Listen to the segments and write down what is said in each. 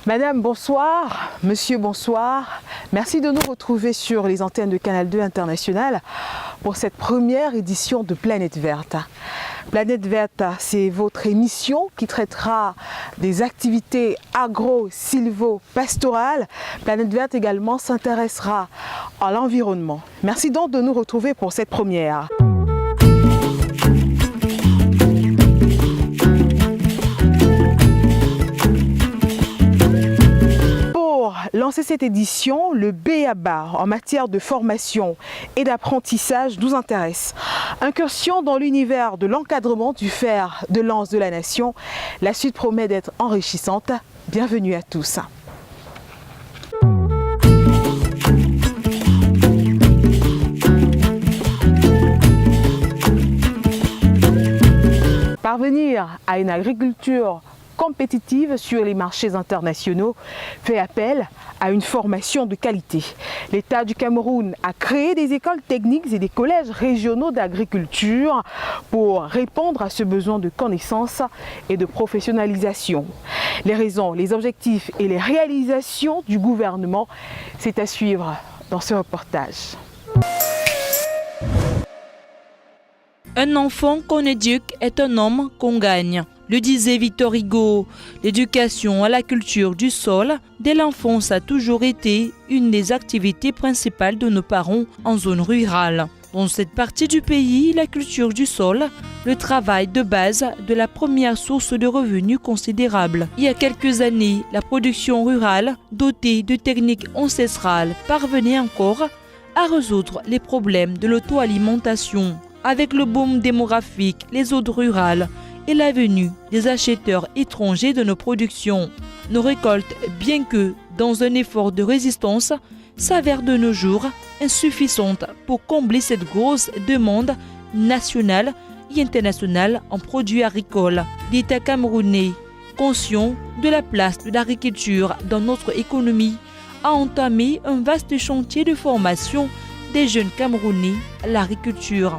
Madame, bonsoir. Monsieur, bonsoir. Merci de nous retrouver sur les antennes de Canal 2 International pour cette première édition de Planète Verte. Planète Verte, c'est votre émission qui traitera des activités agro-sylvo-pastorales. Planète Verte également s'intéressera à l'environnement. Merci donc de nous retrouver pour cette première. Lancer cette édition, le B.A.B.A. en matière de formation et d'apprentissage nous intéresse. Incursion dans l'univers de l'encadrement du fer de lance de la nation. La suite promet d'être enrichissante. Bienvenue à tous. Parvenir à une agriculture compétitive sur les marchés internationaux fait appel à une formation de qualité. L'État du Cameroun a créé des écoles techniques et des collèges régionaux d'agriculture pour répondre à ce besoin de connaissances et de professionnalisation. Les raisons, les objectifs et les réalisations du gouvernement, c'est à suivre dans ce reportage. Un enfant qu'on éduque est un homme qu'on gagne. Le disait Victor Hugo, l'éducation à la culture du sol dès l'enfance a toujours été une des activités principales de nos parents en zone rurale. Dans cette partie du pays, la culture du sol, le travail de base de la première source de revenus considérable. Il y a quelques années, la production rurale, dotée de techniques ancestrales, parvenait encore à résoudre les problèmes de l'auto-alimentation. Avec le boom démographique, les zones rurales et la venue des acheteurs étrangers de nos productions, nos récoltes, bien que dans un effort de résistance, s'avèrent de nos jours insuffisantes pour combler cette grosse demande nationale et internationale en produits agricoles. L'État camerounais, conscient de la place de l'agriculture dans notre économie, a entamé un vaste chantier de formation des jeunes Camerounais à l'agriculture,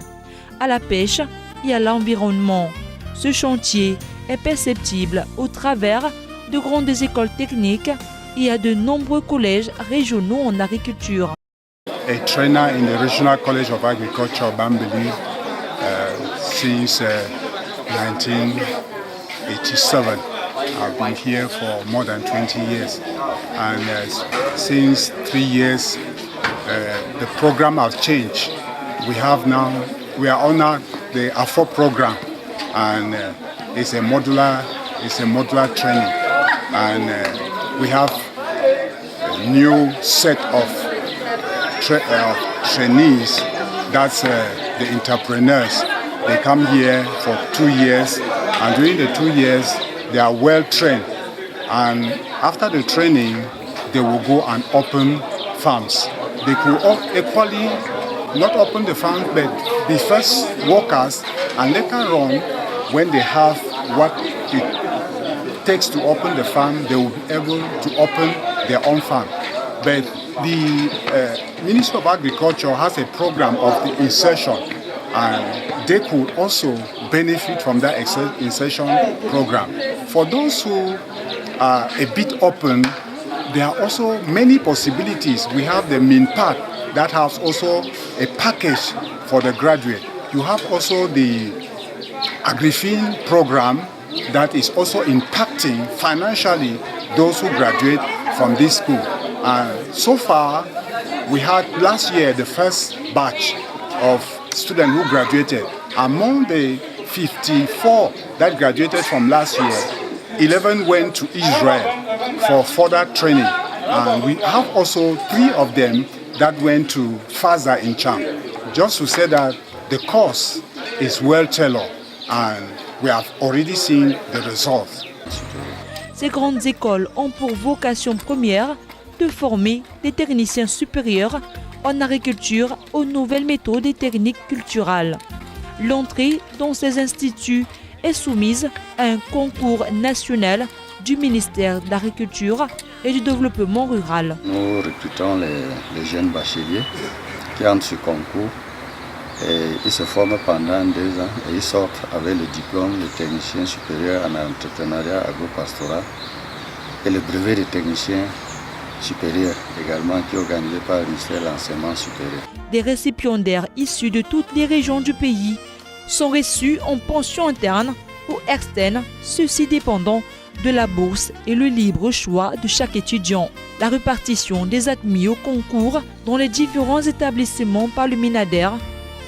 à la pêche et à l'environnement. Ce chantier est perceptible au travers de grandes écoles techniques et à de nombreux collèges régionaux en agriculture. A trainer in the Regional College of Agriculture, Bambili, since 1987. I've been here for more than 20 years, and since 3 years, the program has changed. We are on the AFO program, and it's a modular training, and we have a new set of trainees. That's the entrepreneurs. They come here for 2 years, and during the 2 years they are well trained, and after the training they will go and open farms. They could equally not open the farm, but be first workers, and later on, when they have what it takes to open the farm, they will be able to open their own farm. But the Ministry of Agriculture has a program of the insertion, and they could also benefit from that insertion program. For those who are a bit open, there are also many possibilities. We have the MINPAD that has also a package for the graduate. You have also the AgriFin program that is also impacting financially those who graduate from this school. So far, we had last year the first batch of students who graduated. Among the 54 that graduated from last year, 11 went to Israel for further training. And we have also 3 of them that went to FASA in Cham. Just to say that the course is well tailored, and we have already seen the results. Ces grandes écoles ont pour vocation première de former des techniciens supérieurs en agriculture aux nouvelles méthodes et techniques culturelles. L'entrée dans ces instituts est soumise à un concours national du ministère de l'Agriculture et du Développement rural. Nous recrutons les jeunes bacheliers qui entrent ce concours et ils se forment pendant 2 ans et ils sortent avec le diplôme de technicien supérieur en entrepreneuriat agro-pastoral et le brevet de technicien supérieur également qui est organisé par le ministère de l'Enseignement supérieur. Des récipiendaires issus de toutes les régions du pays sont reçus en pension interne ou externe, ceci dépendant de la bourse et le libre choix de chaque étudiant. La répartition des admis au concours dans les différents établissements par le MINADER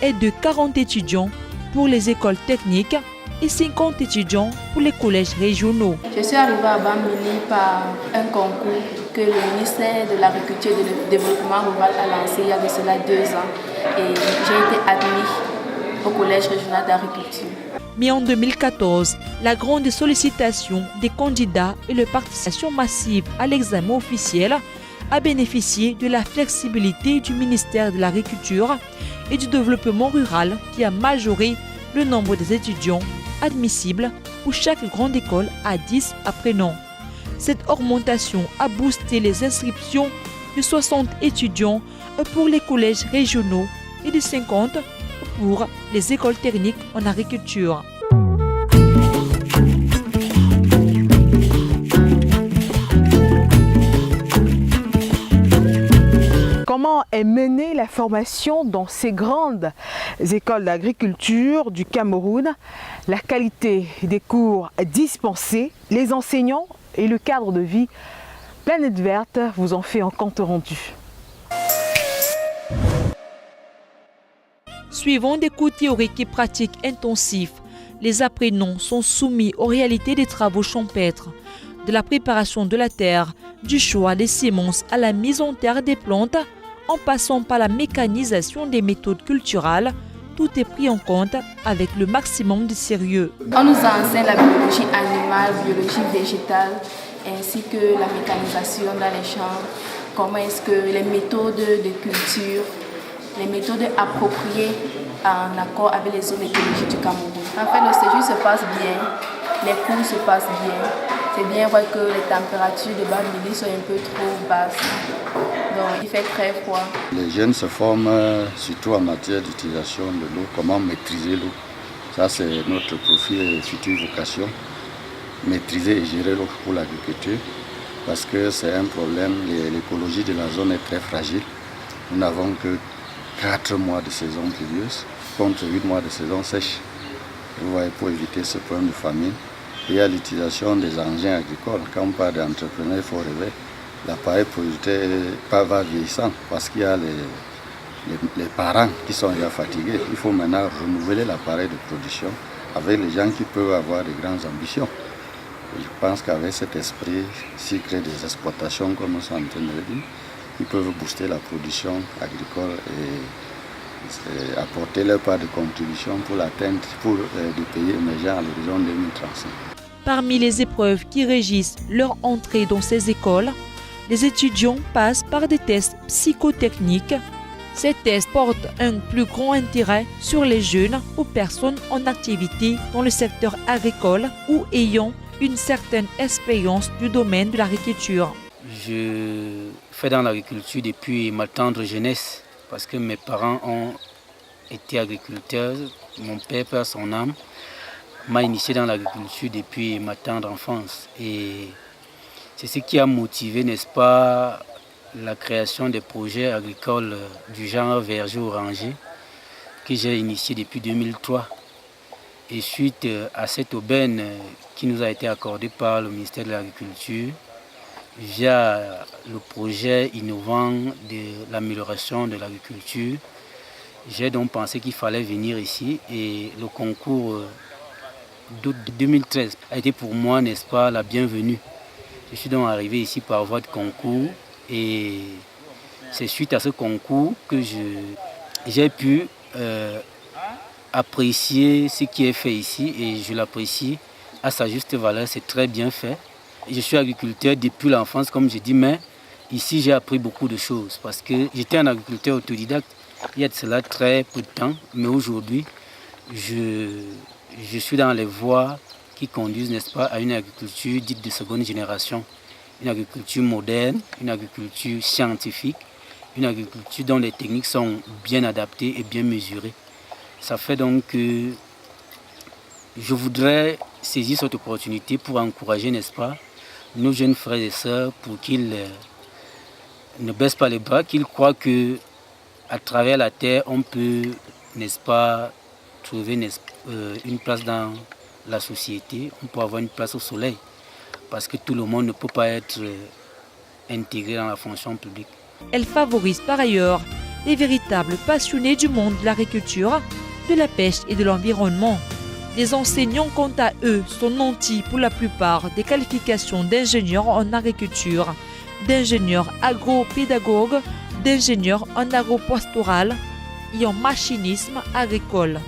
est de 40 étudiants pour les écoles techniques et 50 étudiants pour les collèges régionaux. Je suis arrivée à Bambili par un concours que le ministère de l'Agriculture et du Développement rural a lancé il y a de cela 2 ans et j'ai été admise au collège régional d'agriculture. Mais en 2014, la grande sollicitation des candidats et la participation massive à l'examen officiel a bénéficié de la flexibilité du ministère de l'Agriculture et du Développement rural qui a majoré le nombre des étudiants admissibles pour chaque grande école à 10 apprenants. Cette augmentation a boosté les inscriptions de 60 étudiants pour les collèges régionaux et de 50 pour les écoles techniques en agriculture. Comment est menée la formation dans ces grandes écoles d'agriculture du Cameroun? La qualité des cours dispensés, les enseignants et le cadre de vie. Planète Verte vous en fait un compte rendu. Suivant des cours théoriques et pratiques intensifs, les apprenants sont soumis aux réalités des travaux champêtres, de la préparation de la terre, du choix des semences à la mise en terre des plantes, en passant par la mécanisation des méthodes culturelles, tout est pris en compte avec le maximum de sérieux. On nous enseigne la biologie animale, biologie végétale, ainsi que la mécanisation dans les champs, comment est-ce que les méthodes de culture, les méthodes appropriées en accord avec les zones écologiques du Cameroun. En fait, le séjour se passe bien, les cours se passent bien. C'est bien vrai que les températures de Bambili sont un peu trop basses, donc il fait très froid. Les jeunes se forment surtout en matière d'utilisation de l'eau, comment maîtriser l'eau. Ça, c'est notre profil et future vocation. Maîtriser et gérer l'eau pour l'agriculture, parce que c'est un problème, l'écologie de la zone est très fragile. Nous n'avons que 4 mois de saison pluvieuse contre 8 mois de saison sèche. Vous voyez, pour éviter ce problème de famine. Il y a l'utilisation des engins agricoles. Quand on parle d'entrepreneurs, il faut rêver. L'appareil producteur va vieillissant parce qu'il y a les parents qui sont déjà fatigués. Il faut maintenant renouveler l'appareil de production avec les gens qui peuvent avoir de grandes ambitions. Je pense qu'avec cet esprit, s'ils créent des exploitations comme nous sommes en train de le dire, ils peuvent booster la production agricole et apporter leur part de contribution pour l'atteinte des pays émergents à l'horizon 2035. Parmi les épreuves qui régissent leur entrée dans ces écoles, les étudiants passent par des tests psychotechniques. Ces tests portent un plus grand intérêt sur les jeunes ou personnes en activité dans le secteur agricole ou ayant une certaine expérience du domaine de l'agriculture. Je fais dans l'agriculture depuis ma tendre jeunesse parce que mes parents ont été agriculteurs. Mon père, par son âme, m'a initié dans l'agriculture depuis ma tendre enfance. Et c'est ce qui a motivé, n'est-ce pas, la création des projets agricoles du genre verger oranger que j'ai initié depuis 2003. Et suite à cette aubaine qui nous a été accordée par le ministère de l'Agriculture, via le projet innovant de l'amélioration de l'agriculture, j'ai donc pensé qu'il fallait venir ici et le concours d'août 2013 a été pour moi, n'est-ce pas, la bienvenue. Je suis donc arrivé ici par voie de concours et c'est suite à ce concours que j'ai pu apprécier ce qui est fait ici et je l'apprécie à sa juste valeur, c'est très bien fait. Je suis agriculteur depuis l'enfance, comme je dis, mais ici j'ai appris beaucoup de choses parce que j'étais un agriculteur autodidacte il y a de cela très peu de temps, mais aujourd'hui je suis dans les voies qui conduisent, n'est-ce pas, à une agriculture dite de seconde génération, une agriculture moderne, une agriculture scientifique, une agriculture dont les techniques sont bien adaptées et bien mesurées. Ça fait donc que je voudrais saisir cette opportunité pour encourager, n'est-ce pas, nos jeunes frères et sœurs pour qu'ils ne baissent pas les bras, qu'ils croient que à travers la terre, on peut, n'est-ce pas, trouver une place dans la société, on peut avoir une place au soleil, parce que tout le monde ne peut pas être intégré dans la fonction publique. Elle favorise par ailleurs les véritables passionnés du monde de l'agriculture, de la pêche et de l'environnement. Les enseignants, quant à eux, sont nantis pour la plupart des qualifications d'ingénieurs en agriculture, d'ingénieurs agropédagogues, d'ingénieurs en agropastoral et en machinisme agricole.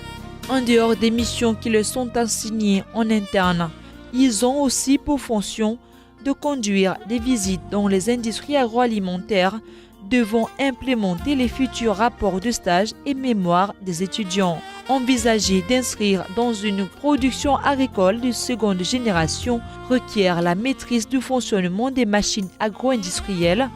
En dehors des missions qui leur sont assignées en interne, ils ont aussi pour fonction de conduire des visites dans les industries agroalimentaires devant implémenter les futurs rapports de stage et mémoires des étudiants. Envisager d'inscrire dans une production agricole de seconde génération requiert la maîtrise du fonctionnement des machines agro-industrielles.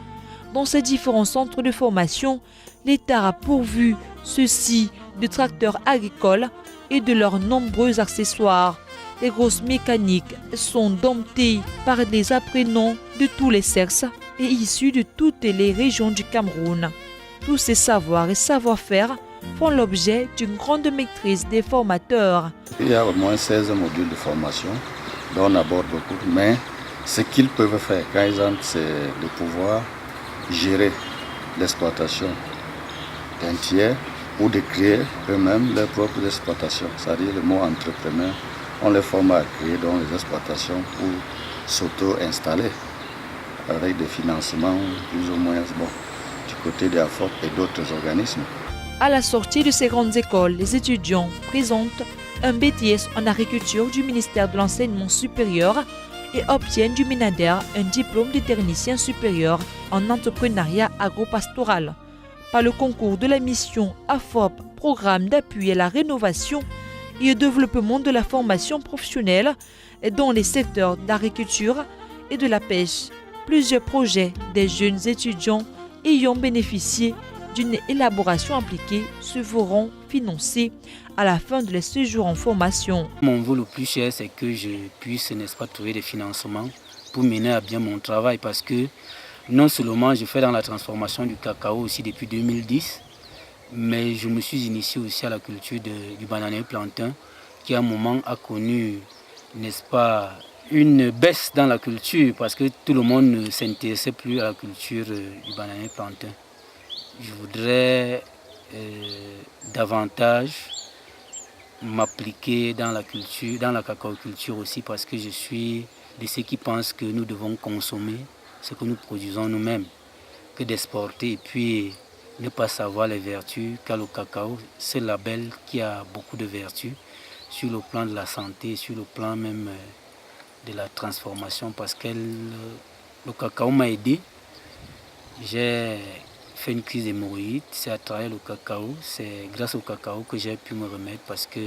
Dans ces différents centres de formation, l'État a pourvu ceux-ci de tracteurs agricoles et de leurs nombreux accessoires. Les grosses mécaniques sont domptées par des apprenants de tous les sexes et issus de toutes les régions du Cameroun. Tous ces savoirs et savoir-faire font l'objet d'une grande maîtrise des formateurs. Il y a au moins 16 modules de formation dont on aborde beaucoup, mais ce qu'ils peuvent faire quand ils entrent, c'est de pouvoir gérer l'exploitation d'un tiers ou de créer eux-mêmes leur propre exploitation. C'est-à-dire le mot entrepreneur, on les forme à créer dans les exploitations pour s'auto-installer avec des financements plus ou moins du côté de l'AFOP et d'autres organismes. À la sortie de ces grandes écoles, les étudiants présentent un BTS en agriculture du ministère de l'Enseignement supérieur et obtiennent du MINADER un diplôme de technicien supérieur en entrepreneuriat agropastoral. Par le concours de la mission AFOP, programme d'appui à la rénovation et au développement de la formation professionnelle dans les secteurs d'agriculture et de la pêche, plusieurs projets des jeunes étudiants ayant bénéficié d'une élaboration appliquée se verront financés à la fin de leur séjour en formation. Mon vœu le plus cher, c'est que je puisse, n'est-ce pas, trouver des financements pour mener à bien mon travail, parce que non seulement je fais dans la transformation du cacao aussi depuis 2010, mais je me suis initié aussi à la culture du bananier plantain, qui à un moment a connu, n'est-ce pas, une baisse dans la culture, parce que tout le monde ne s'intéressait plus à la culture du bananier plantain. Je voudrais davantage m'appliquer dans la culture, dans la cacaoculture aussi, parce que je suis de ceux qui pensent que nous devons consommer ce que nous produisons nous-mêmes, que d'exporter et puis ne pas savoir les vertus qu'a le cacao. C'est le label qui a beaucoup de vertus sur le plan de la santé, sur le plan même de la transformation, parce que le cacao m'a aidé. J'ai fait une crise d'hémorroïdes, c'est à travers le cacao, c'est grâce au cacao que j'ai pu me remettre, parce que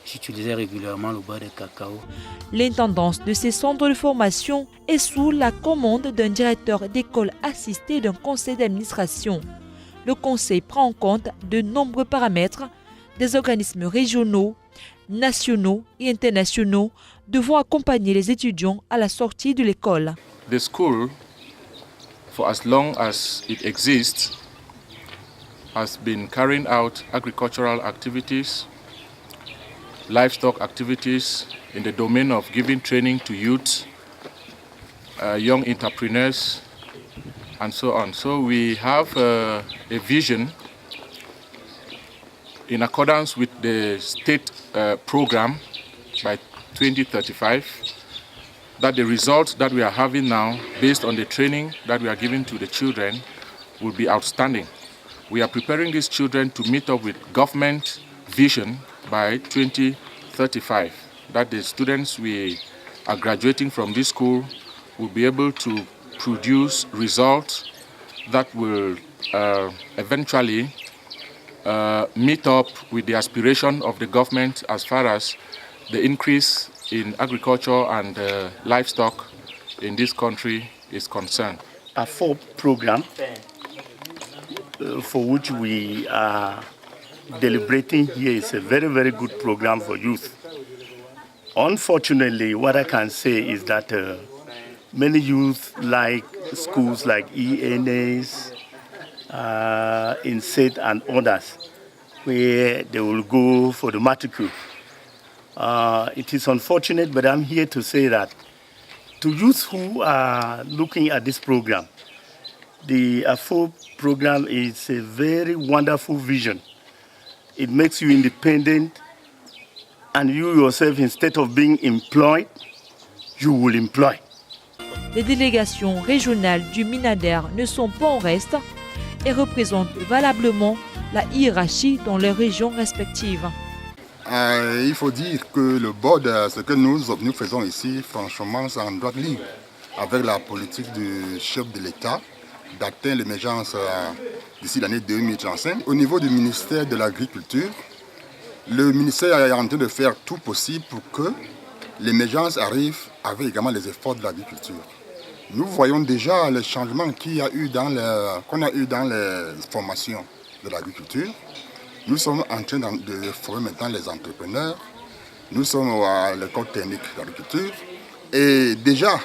j'utilisais régulièrement le beurre de cacao. L'intendance de ces centres de formation est sous la commande d'un directeur d'école assisté d'un conseil d'administration. Le conseil prend en compte de nombreux paramètres des organismes régionaux, nationaux et internationaux devant accompagner les étudiants à la sortie de l'école. The school, for as long as it exists, has been carrying out agricultural activities, livestock activities in the domain of giving training to youth, young entrepreneurs, and so on. So we have a vision in accordance with the state program by 2035, that the results that we are having now, based on the training that we are giving to the children, will be outstanding. We are preparing these children to meet up with government vision by 2035, that the students we are graduating from this school will be able to produce results that will eventually meet up with the aspiration of the government as far as the increase in agriculture and livestock in this country is concerned. A FOP program for which we are deliberating here is a very, very good program for youth. Unfortunately, what I can say is that many youth like schools like ENAs, INSET and others, where they will go for the matricule. It is unfortunate, but I'm here to say that to youth who are looking at this program, the AFO program is a very wonderful vision. It makes you independent, and you yourself, instead of being employed, you will employ. Les délégations régionales du Minader ne sont pas en reste et représentent valablement la hiérarchie dans leurs régions respectives. Il faut dire que le board, ce que nous faisons ici, franchement, c'est en droite ligne avec la politique du chef de l'État d'atteindre l'émergence d'ici l'année 2035. Au niveau du ministère de l'Agriculture, le ministère est en train de faire tout possible pour que l'émergence arrive avec également les efforts de l'agriculture. Nous voyons déjà les changements qu'on a eu dans les formations de l'agriculture. Nous sommes en train de former maintenant les entrepreneurs. Nous sommes à l'école technique d'agriculture. Et déjà,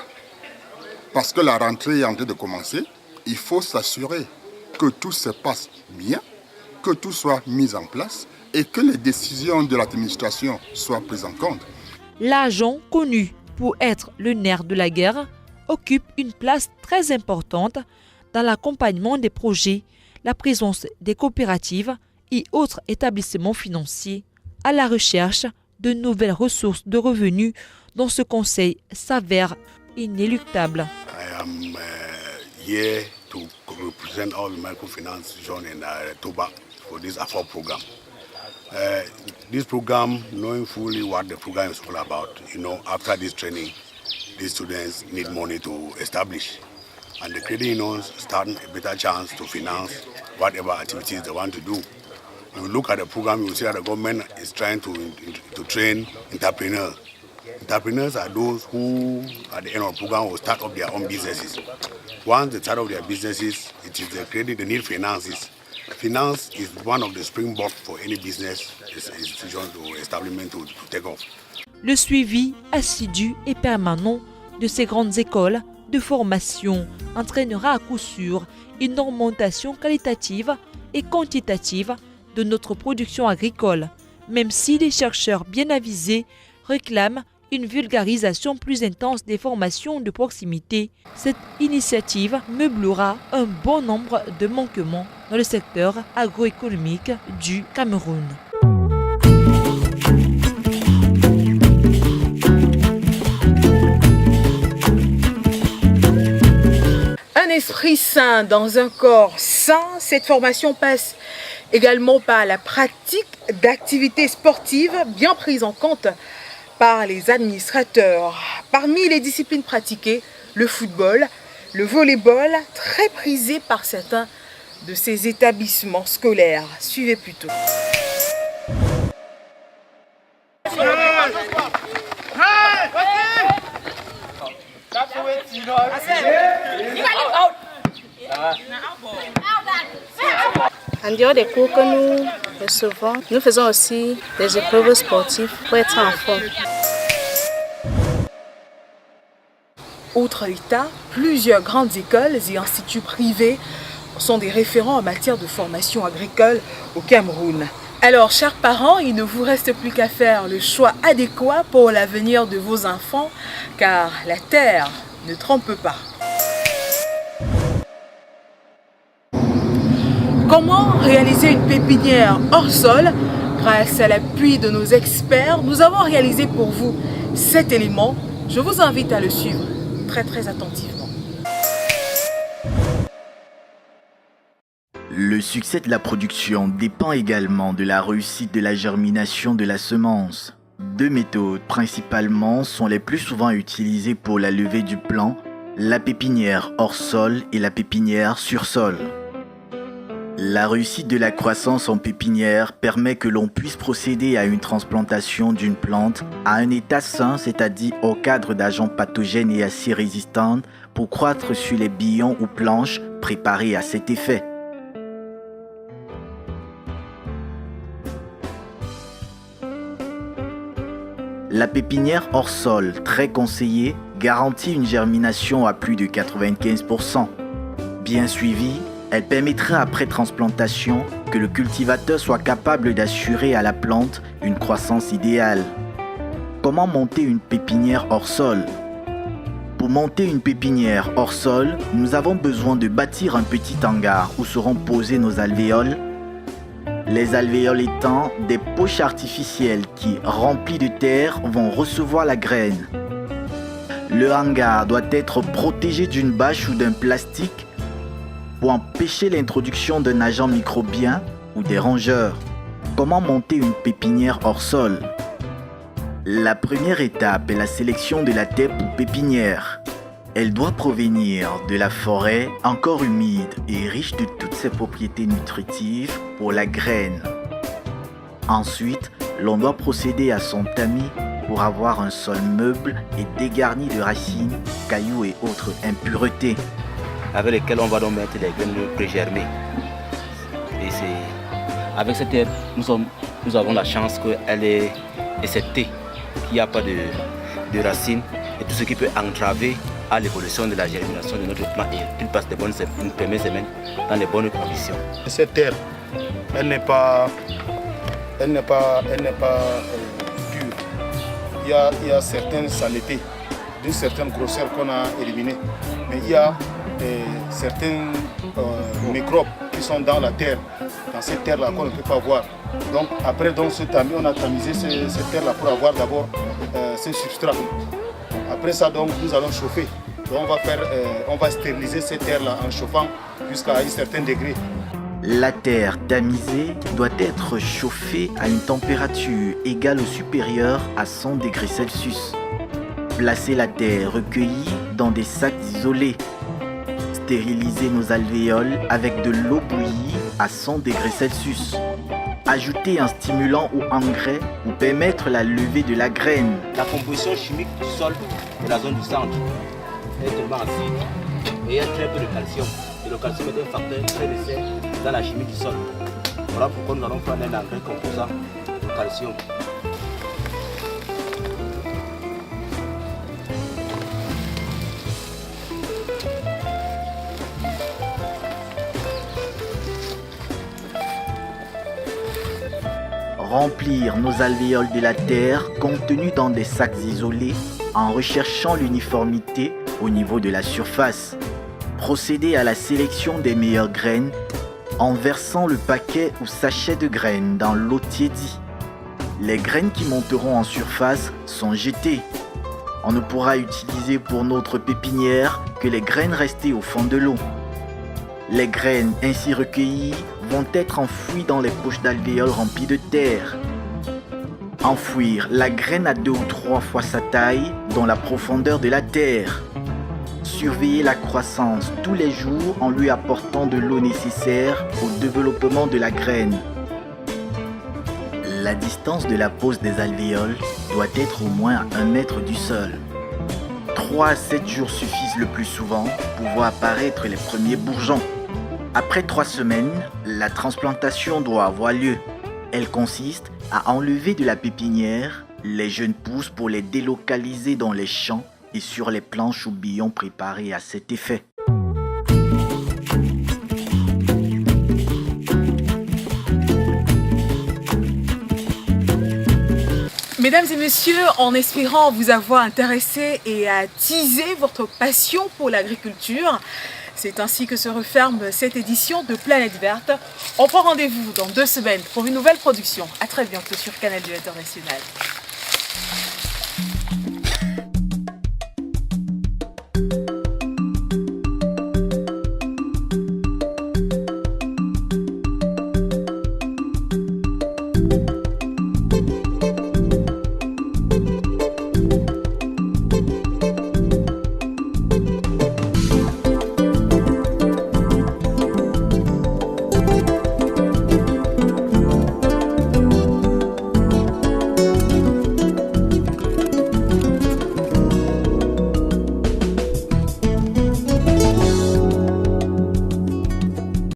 parce que la rentrée est en train de commencer, il faut s'assurer que tout se passe bien, que tout soit mis en place et que les décisions de l'administration soient prises en compte. L'argent, connu pour être le nerf de la guerre, occupe une place très importante dans l'accompagnement des projets, la présence des coopératives et autres établissements financiers à la recherche de nouvelles ressources de revenus dont ce conseil s'avère inéluctable. I am here to represent all the microfinance zone in Toba for this AFO program. This program, knowing fully what the program is all about, after this training, these students need money to establish. And the credit unions stand a better chance to finance whatever activities they want to do. When you look at the program, you will see that the government is trying to train entrepreneurs. Entrepreneurs are those who, at the end of the program, will start up their own businesses. Once they start up their businesses, it is the credit, they need finances. Finance is one of the springboards for any business institution or establishment to take off. Le suivi assidu et permanent de ces grandes écoles de formation entraînera à coup sûr une augmentation qualitative et quantitative de notre production agricole, même si les chercheurs bien avisés réclament une vulgarisation plus intense des formations de proximité. Cette initiative meublera un bon nombre de manquements dans le secteur agroéconomique du Cameroun. Un esprit sain dans un corps sain, cette formation passe également par la pratique d'activités sportives bien prises en compte par les administrateurs. Parmi les disciplines pratiquées, le football, le volleyball, très prisé par certains de ces établissements scolaires. Suivez plutôt. En dehors des cours que nous recevons, nous faisons aussi des épreuves sportives pour être en forme. Outre l'État, plusieurs grandes écoles et instituts privés sont des référents en matière de formation agricole au Cameroun. Alors, chers parents, il ne vous reste plus qu'à faire le choix adéquat pour l'avenir de vos enfants, car la terre ne trompe pas. Comment réaliser une pépinière hors sol? Grâce à l'appui de nos experts, nous avons réalisé pour vous 7 éléments. Je vous invite à le suivre très attentivement. Le succès de la production dépend également de la réussite de la germination de la semence. 2 méthodes principalement sont les plus souvent utilisées pour la levée du plant, la pépinière hors sol et la pépinière sur sol. La réussite de la croissance en pépinière permet que l'on puisse procéder à une transplantation d'une plante à un état sain, c'est-à-dire au cadre d'agents pathogènes et assez résistants pour croître sur les billons ou planches préparées à cet effet. La pépinière hors sol, très conseillée, garantit une germination à plus de 95%. Bien suivie, elle permettra après transplantation que le cultivateur soit capable d'assurer à la plante une croissance idéale. Comment monter une pépinière hors sol ? Pour monter une pépinière hors sol, nous avons besoin de bâtir un petit hangar où seront posés nos alvéoles. Les alvéoles étant des poches artificielles qui, remplies de terre, vont recevoir la graine. Le hangar doit être protégé d'une bâche ou d'un plastique pour empêcher l'introduction d'un agent microbien ou des rongeurs. Comment monter une pépinière hors sol ? La première étape est la sélection de la terre pour pépinière. Elle doit provenir de la forêt encore humide et riche de toutes ses propriétés nutritives pour la graine. Ensuite, l'on doit procéder à son tamis pour avoir un sol meuble et dégarni de racines, cailloux et autres impuretés. Avec lesquels on va donc mettre les graines pré-germées. Et avec cette terre, nous avons la chance qu'elle est acceptée, qu'il n'y a pas de racines et tout ce qui peut entraver à l'évolution de la germination de notre plant et qu'il passe une première semaine dans les bonnes conditions. Cette terre, elle n'est pas dure. Il y a certaines saletés d'une certaine grosseur qu'on a éliminées, mais il y a certains microbes qui sont dans la terre, dans cette terre-là qu'on ne peut pas voir. Donc après ce tamis, on a tamisé cette terre-là pour avoir d'abord ce substrat. Après ça, donc, nous allons chauffer. Donc, on va stériliser cette terre-là en chauffant jusqu'à un certain degré. La terre tamisée doit être chauffée à une température égale ou supérieure à 100 degrés Celsius. Placez la terre recueillie dans des sacs isolés. Stérilisez nos alvéoles avec de l'eau bouillie à 100 degrés Celsius. Ajoutez un stimulant ou engrais pour permettre la levée de la graine. La composition chimique du sol de la zone du centre est tellement acide et il y a très peu de calcium. Et le calcium est un facteur très nécessaire dans la chimie du sol. Voilà pourquoi nous allons prendre un engrais composant de calcium. Remplir nos alvéoles de la terre contenue dans des sacs isolés en recherchant l'uniformité au niveau de la surface. Procéder à la sélection des meilleures graines en versant le paquet ou sachet de graines dans l'eau tiédie. Les graines qui monteront en surface sont jetées. On ne pourra utiliser pour notre pépinière que les graines restées au fond de l'eau. Les graines ainsi recueillies vont être enfouies dans les poches d'alvéoles remplies de terre. Enfouir la graine à 2 ou 3 fois sa taille dans la profondeur de la terre. Surveiller la croissance tous les jours en lui apportant de l'eau nécessaire au développement de la graine. La distance de la pose des alvéoles doit être au moins à 1 mètre du sol. 3 à 7 jours suffisent le plus souvent pour voir apparaître les premiers bourgeons. Après 3 semaines, la transplantation doit avoir lieu. Elle consiste à enlever de la pépinière les jeunes pousses pour les délocaliser dans les champs et sur les planches ou billons préparés à cet effet. Mesdames et messieurs, en espérant vous avoir intéressé et attiser votre passion pour l'agriculture, c'est ainsi que se referme cette édition de Planète Verte. On prend rendez-vous dans 2 semaines pour une nouvelle production. À très bientôt sur Canal 2 International.